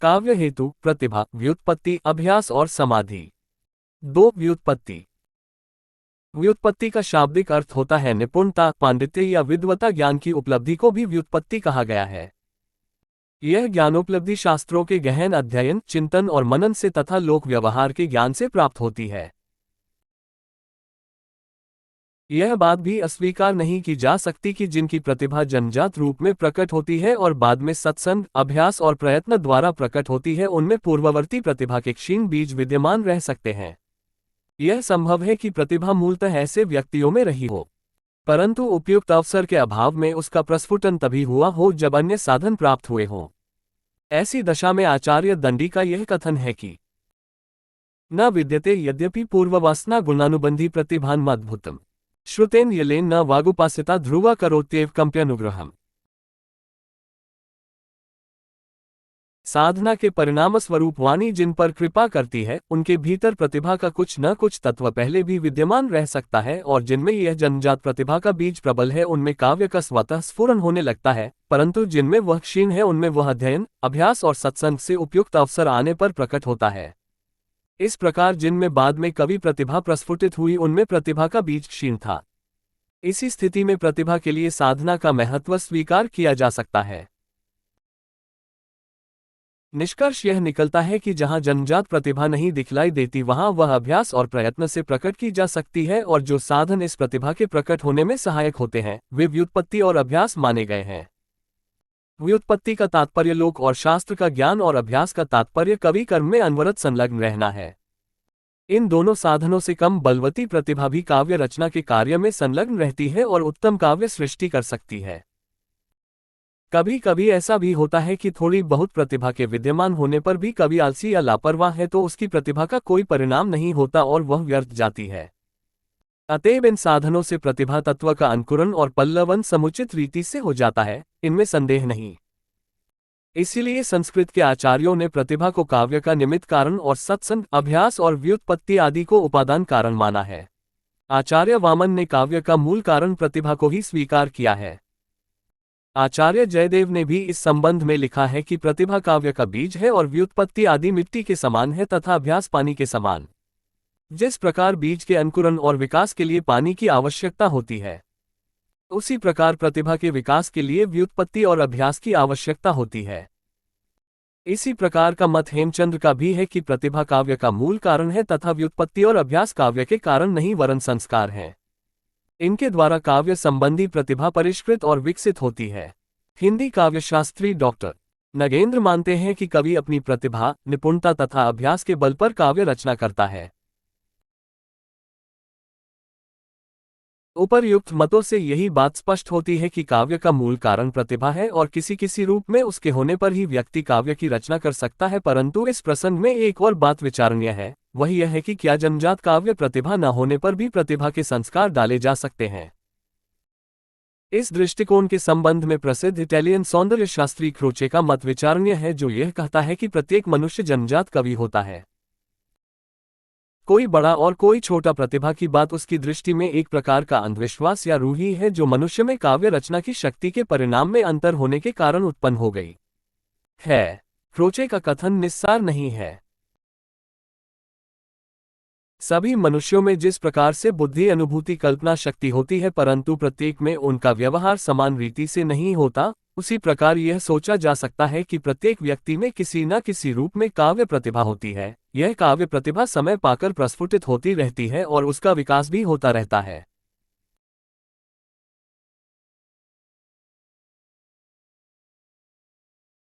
काव्य हेतु प्रतिभा, व्युत्पत्ति, अभ्यास और समाधि। 2. व्युत्पत्ति। व्युत्पत्ति का शाब्दिक अर्थ होता है निपुणता, पांडित्य या विद्वता। ज्ञान की उपलब्धि को भी व्युत्पत्ति कहा गया है। यह ज्ञानोपलब्धि शास्त्रों के गहन अध्ययन, चिंतन और मनन से तथा लोक व्यवहार के ज्ञान से प्राप्त होती है। यह बात भी अस्वीकार नहीं की जा सकती कि जिनकी प्रतिभा जन्मजात रूप में प्रकट होती है और बाद में सत्संग, अभ्यास और प्रयत्न द्वारा प्रकट होती है, उनमें पूर्ववर्ती प्रतिभा के क्षीण बीज विद्यमान रह सकते हैं। यह संभव है कि प्रतिभा मूलतः ऐसे व्यक्तियों में रही हो, परंतु उपयुक्त अवसर के अभाव में उसका प्रस्फुटन तभी हुआ हो जब अन्य साधन प्राप्त हुए हों। ऐसी दशा में आचार्य दंडी का यह कथन है कि न विद्यते यद्यपि पूर्ववासना गुणानुबंधी प्रतिभान्मद्भुतम् श्रुतेन यलेन न वागुपासिता ध्रुवा करोत्येव कंप्यनुग्रहम्। साधना के परिणाम स्वरूप वाणी जिन पर कृपा करती है, उनके भीतर प्रतिभा का कुछ न कुछ तत्व पहले भी विद्यमान रह सकता है, और जिनमें यह जन्मजात प्रतिभा का बीज प्रबल है उनमें काव्य का स्वतः स्फुरन होने लगता है, परंतु जिनमें वह क्षीण है उनमें वह अध्ययन, अभ्यास और सत्संग से उपयुक्त अवसर आने पर प्रकट होता है। इस प्रकार जिनमें बाद में कवि प्रतिभा प्रस्फुटित हुई उनमें प्रतिभा का बीज क्षीण था। इसी स्थिति में प्रतिभा के लिए साधना का महत्व स्वीकार किया जा सकता है। निष्कर्ष यह निकलता है कि जहां जन्मजात प्रतिभा नहीं दिखलाई देती वहां वह अभ्यास और प्रयत्न से प्रकट की जा सकती है, और जो साधन इस प्रतिभा के प्रकट होने में सहायक होते हैं वे व्युत्पत्ति और अभ्यास माने गए हैं। व्युत्पत्ति का तात्पर्य लोक और शास्त्र का ज्ञान और अभ्यास का तात्पर्य कवि कर्म में अनवरत संलग्न रहना है। इन दोनों साधनों से कम बलवती प्रतिभा भी काव्य रचना के कार्य में संलग्न रहती है और उत्तम काव्य सृष्टि कर सकती है। कभी कभी ऐसा भी होता है कि थोड़ी बहुत प्रतिभा के विद्यमान होने पर भी कवि आलसी या लापरवाह है तो उसकी प्रतिभा का कोई परिणाम नहीं होता और वह व्यर्थ जाती है। अतएव इन साधनों से प्रतिभा तत्व का अंकुरन और पल्लवन समुचित रीति से हो जाता है, इनमें संदेह नहीं। इसीलिए संस्कृत के आचार्यों ने प्रतिभा को काव्य का निमित्त कारण और सत्संग, अभ्यास और व्युत्पत्ति आदि को उपादान कारण माना है। आचार्य वामन ने काव्य का मूल कारण प्रतिभा को ही स्वीकार किया है। आचार्य जयदेव ने भी इस संबंध में लिखा है कि प्रतिभा काव्य का बीज है और व्युत्पत्ति आदि मिट्टी के समान है तथा अभ्यास पानी के समान। जिस प्रकार बीज के अंकुरन और विकास के लिए पानी की आवश्यकता होती है, उसी प्रकार प्रतिभा के विकास के लिए व्युत्पत्ति और अभ्यास की आवश्यकता होती है। इसी प्रकार का मत हेमचंद्र का भी है कि प्रतिभा काव्य का मूल कारण है तथा व्युत्पत्ति और अभ्यास काव्य के कारण नहीं वरन संस्कार हैं। इनके द्वारा काव्य संबंधी प्रतिभा परिष्कृत और विकसित होती है। हिंदी काव्यशास्त्री डॉक्टर नगेंद्र मानते हैं कि कवि अपनी प्रतिभा, निपुणता तथा अभ्यास के बल पर काव्य रचना करता है। उपर्युक्त मतों से यही बात स्पष्ट होती है कि काव्य का मूल कारण प्रतिभा है और किसी किसी रूप में उसके होने पर ही व्यक्ति काव्य की रचना कर सकता है, परंतु इस प्रसंग में एक और बात विचारणीय है, वह यह है कि क्या जन्मजात काव्य प्रतिभा न होने पर भी प्रतिभा के संस्कार डाले जा सकते हैं। इस दृष्टिकोण के संबंध में प्रसिद्ध इटालियन सौंदर्य शास्त्री क्रोचे का मत विचारणीय है, जो यह कहता है कि प्रत्येक मनुष्य जन्मजात कवि होता है। कोई बड़ा और कोई छोटा प्रतिभा की बात उसकी दृष्टि में एक प्रकार का अंधविश्वास या रूढ़ी है जो मनुष्य में काव्य रचना की शक्ति के परिणाम में अंतर होने के कारण उत्पन्न हो गई है। क्रोचे का कथन निस्सार नहीं है। सभी मनुष्यों में जिस प्रकार से बुद्धि, अनुभूति, कल्पना शक्ति होती है, परंतु प्रत्येक में उनका व्यवहार समान रीति से नहीं होता, उसी प्रकार यह सोचा जा सकता है कि प्रत्येक व्यक्ति में किसी न किसी रूप में काव्य प्रतिभा होती है। यह काव्य प्रतिभा समय पाकर प्रस्फुटित होती रहती है और उसका विकास भी होता रहता है।